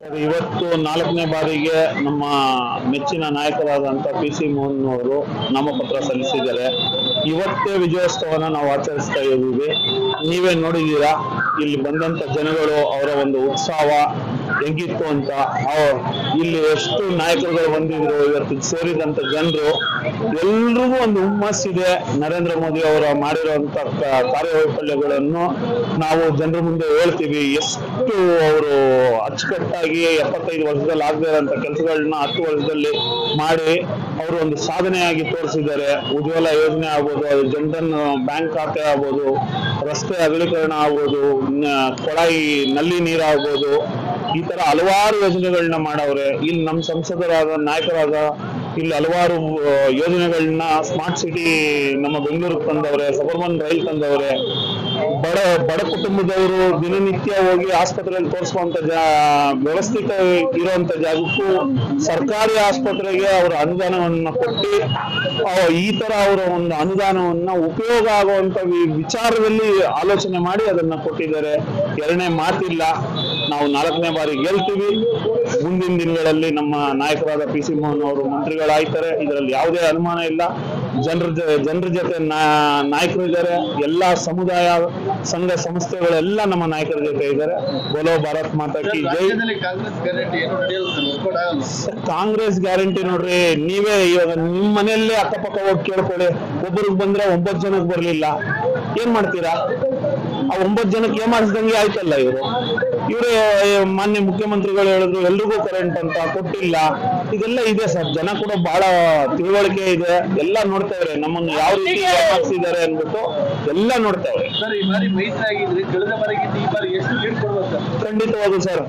ಇವತ್ತು 4ನೇ ಬಾರಿಗೆ ನಮ್ಮ ಮೆಚ್ಚಿನ ನಾಯಕರಾದಂಥ ಪಿ.ಸಿ. ಮೋಹನ್ ಅವರು ನಾಮಪತ್ರ ಸಲ್ಲಿಸಿದ್ದಾರೆ. ಇವತ್ತೇ ವಿಜಯೋತ್ಸವನ ನಾವು ಆಚರಿಸ್ತಾ ಇದ್ದೀವಿ. ನೀವೇ ನೋಡಿದ್ದೀರಾ ಇಲ್ಲಿ ಬಂದಂತ ಜನಗಳು ಅವರ ಒಂದು ಉತ್ಸಾಹ ಹೆಂಗಿತ್ತು ಅಂತ. ಇಲ್ಲಿ ಎಷ್ಟು ನಾಯಕರುಗಳು ಬಂದಿದ್ರು, ಇವತ್ತು ಸೇರಿದಂತ ಜನರು ಎಲ್ರಿಗೂ ಒಂದು ಹುಮ್ಮಸ್ಸಿದೆ. ನರೇಂದ್ರ ಮೋದಿ ಅವರ ಮಾಡಿರುವಂತ ಕಾರ್ಯವೈಫಲ್ಯಗಳನ್ನು ನಾವು ಜನರ ಮುಂದೆ ಹೇಳ್ತೀವಿ. ಎಷ್ಟು ಅವರು ಅಚ್ಚುಕಟ್ಟಾಗಿ 75 ವರ್ಷದಲ್ಲಿ ಆಗದೇ ಇರೋಂಥ ಕೆಲಸಗಳನ್ನ 10 ವರ್ಷದಲ್ಲಿ ಮಾಡಿ ಅವರು ಒಂದು ಸಾಧನೆಯಾಗಿ ತೋರಿಸಿದ್ದಾರೆ. ಉಜ್ವಲ ಯೋಜನೆ ಆಗ್ಬೋದು, ಅದು ಜನಧನ್ ಬ್ಯಾಂಕ್ ಖಾತೆ ಆಗ್ಬೋದು, ರಸ್ತೆ ಅಗಲೀಕರಣ ಆಗ್ಬೋದು, ಕೊಳಾಯಿ ನಲ್ಲಿ ನೀರಾಗ್ಬೋದು, ಈ ತರ ಹಲವಾರು ಯೋಜನೆಗಳನ್ನ ಮಾಡವ್ರೆ. ಇಲ್ಲಿ ನಮ್ಮ ಸಂಸದರಾದ ನಾಯಕರಾದ ಇಲ್ಲಿ ಹಲವಾರು ಯೋಜನೆಗಳನ್ನ ಸ್ಮಾರ್ಟ್ ಸಿಟಿ ನಮ್ಮ ಬೆಂಗಳೂರಿಗೆ ತಂದವ್ರೆ, ಸಬರ್ಬನ್ ರೈಲ್ ತಂದವ್ರೆ. ಬಡ ಕುಟುಂಬದವರು ದಿನನಿತ್ಯ ಹೋಗಿ ಆಸ್ಪತ್ರೆಯಲ್ಲಿ ತೋರಿಸುವಂತ ವ್ಯವಸ್ಥಿತ ಇರುವಂತ ಜಾಗಕ್ಕೂ ಸರ್ಕಾರಿ ಆಸ್ಪತ್ರೆಗೆ ಅವರ ಅನುದಾನವನ್ನ ಕೊಟ್ಟು ಈ ತರ ಅವರ ಒಂದು ಅನುದಾನವನ್ನ ಉಪಯೋಗ ಆಗುವಂತ ವಿಚಾರದಲ್ಲಿ ಆಲೋಚನೆ ಮಾಡಿ ಅದನ್ನ ಕೊಟ್ಟಿದ್ದಾರೆ. ಎರಡನೇ ಮಾತಿಲ್ಲ, ನಾವು 4ನೇ ಬಾರಿ ಗೆಲ್ತೀವಿ. ಮುಂದಿನ ದಿನಗಳಲ್ಲಿ ನಮ್ಮ ನಾಯಕರಾದ ಪಿ.ಸಿ. ಮೋಹನ್ ಅವರು ಮಂತ್ರಿಗಳಾಯ್ತಾರೆ, ಇದರಲ್ಲಿ ಯಾವುದೇ ಅನುಮಾನ ಇಲ್ಲ. ಜನರ ಜೊತೆ ನಾಯಕರು ಇದ್ದಾರೆ. ಎಲ್ಲಾ ಸಮುದಾಯ ಸಂಘ ಸಂಸ್ಥೆಗಳೆಲ್ಲ ನಮ್ಮ ನಾಯಕರ ಜೊತೆ ಇದ್ದಾರೆ. ಬೋಲೋ ಭಾರತ್ ಮಾತಾ ಕಿ ಜೈ. ಕಾಂಗ್ರೆಸ್ ಗ್ಯಾರಂಟಿ ನೋಡ್ರಿ, ನೀವೇ ಇವಾಗ ನಿಮ್ಮ ಮನೆಯಲ್ಲೇ ಅಕ್ಕಪಕ್ಕ ಹೋಗಿ ಕೇಳ್ಕೊಳ್ಳಿ. ಒಬ್ಬರಿಗೆ ಬಂದ್ರೆ 9 ಜನಕ್ಕೆ ಬರ್ಲಿಲ್ಲ, ಏನ್ ಮಾಡ್ತೀರಾ? ಆ 9 ಜನಕ್ಕೆ ಏನ್ ಮಾಡಿಸಿದಂಗೆ ಆಯ್ತಲ್ಲ. ಇವರೇ ಮಾನ್ಯ ಮುಖ್ಯಮಂತ್ರಿಗಳು ಹೇಳಿದ್ರು ಎಲ್ರಿಗೂ ಕರೆಂಟ್ ಅಂತ ಕೊಟ್ಟಿಲ್ಲ. ಇದೆಲ್ಲ ಇದೆ ಸರ್, ಜನ ಕೂಡ ಬಹಳ ತಿಳುವಳಿಕೆ ಇದೆ, ಎಲ್ಲ ನೋಡ್ತಾವ್ರೆ ನಮ್ಮನ್ನು ಯಾವ ರೀತಿ ಮಾಡಿಸಿದ್ದಾರೆ ಅನ್ಬಿಟ್ಟು ಎಲ್ಲ ನೋಡ್ತಾವ್ರೆ. ಖಂಡಿತವಾಗೂ ಸರ್,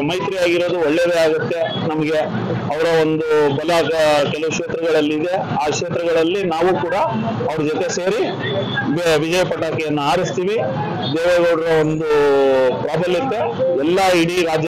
ಮೈತ್ರಿ ಆಗಿರೋದು ಒಳ್ಳೇದೇ ಆಗುತ್ತೆ ನಮಗೆ. ಅವರ ಒಂದು ಬಲ ಕೆಲವು ಕ್ಷೇತ್ರಗಳಲ್ಲಿ ಇದೆ, ಆ ಕ್ಷೇತ್ರಗಳಲ್ಲಿ ನಾವು ಕೂಡ ಅವ್ರ ಜೊತೆ ಸೇರಿ ವಿಜಯ ಪಟಾಕಿಯನ್ನು ಹಾರಿಸ್ತೀವಿ. ದೇವೇಗೌಡರ ಒಂದು ಪ್ರಾಬಲ್ಯತೆ ಎಲ್ಲ ಇಡೀ ರಾಜ್ಯ